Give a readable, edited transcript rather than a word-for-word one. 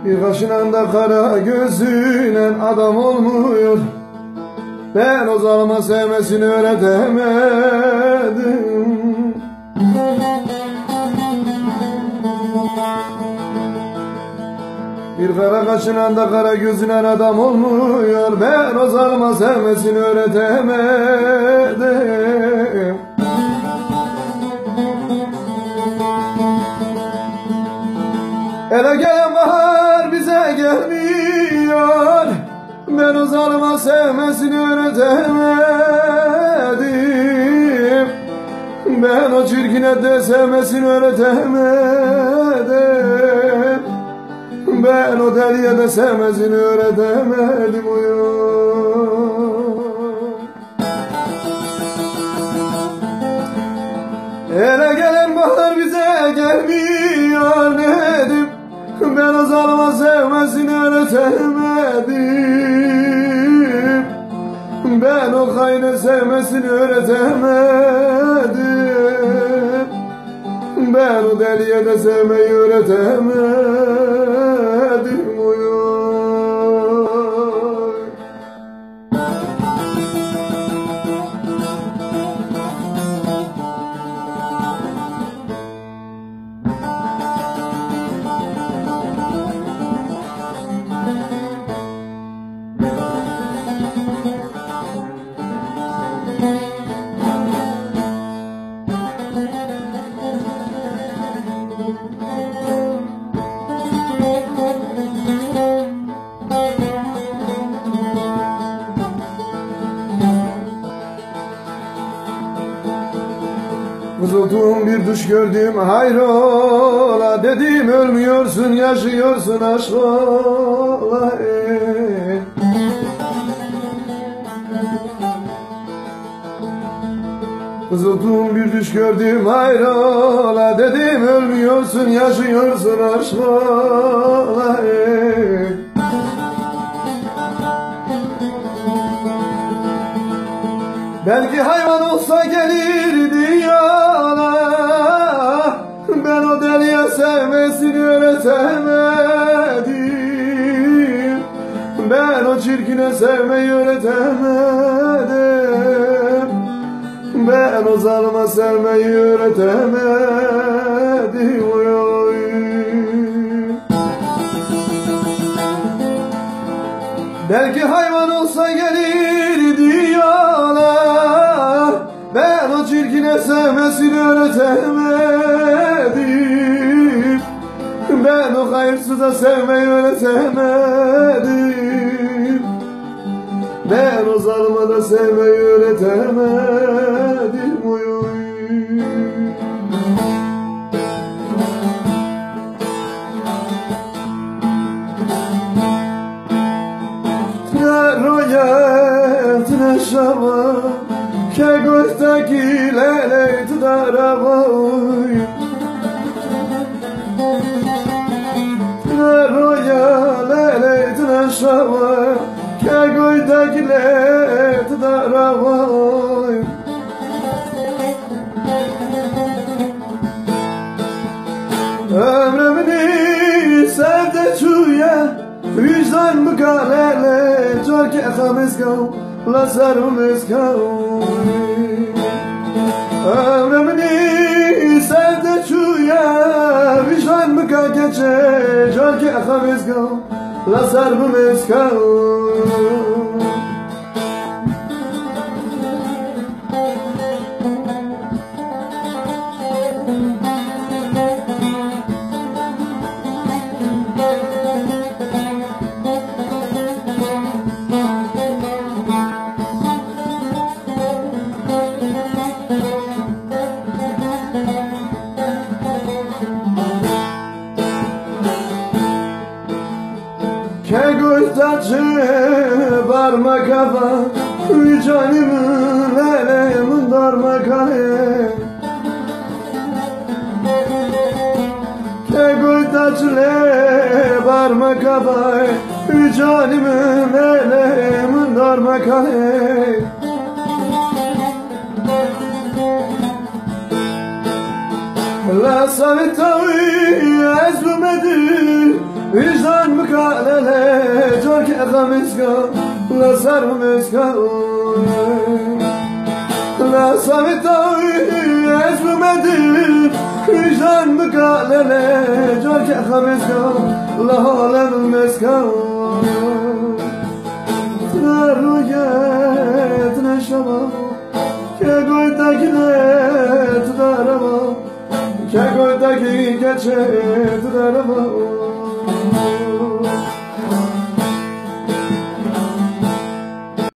Bir kaşınan da kara gözüyle adam olmuyor. Ben o zalıma sevmesini öğretemedim. Bir kara kaşınan da kara gözüyle adam olmuyor. Ben o zalıma sevmesini öğretemedim. Ele gelen bahar bize gelmiyor. Ben o zalıma sevmesini öğretemedim. Ben o çirkine de sevmesini öğretemedim. Ben o deliye de sevmesini öğretemedim. Ele gelen bahar bize gelmiyor dedim. Ben o zalıma sevmesini öğretemedim. Ben o haine sevmesini öğretemedim. Ben o deliye de sevmeyi öğretemedim. Vızıltım bir duş gördüm hayrola, dedim ölmüyorsun yaşıyorsun aşk ola. Vızıltım bir düş gördüm hayrola, dedim ölmüyorsun yaşıyorsun aşk ola. Belki hayvan olsa gelirdi yana. Ben o deliye sevmesini öğretemedim. Ben o çirkine sevmeyi öğretemedim. Ben o zalıma sevmeyi öğretemedim. Belki hayvan olsa gelirdi yana. Ben o çirkine sevmesini öğretemedim. Ben o hayırsıza sevmeyi öğretemedim. Ben o zalıma da sevmeyi öğretemedim. Ne royet ne şava, ke gökteki leylet daravoy. Ne roya leylet ne şava, ke gökteki leylet daravoy. Ömrümünü sevde çuya, vicdan mı galele, çarki ekhamizgav, lazarumizgav. Ömrümünü sevde çuya, vicdan mı gagece, çarki ekhamizgav, lazarumizgav. Ke gözdacı barma kafa, canımın elemin darma kale. Ke gözdacı barma kafa, canımın elemin darma kale. La savitavi ezlumedir, وجدان مكالله جاك أخمسكا لا سر مسكا لا سامتاوي اسم مدين وجدان مكالله جاك أخمسكا لا عالم مسكا ترويت نشما كقولت كده تدارما كقولت كده تدارما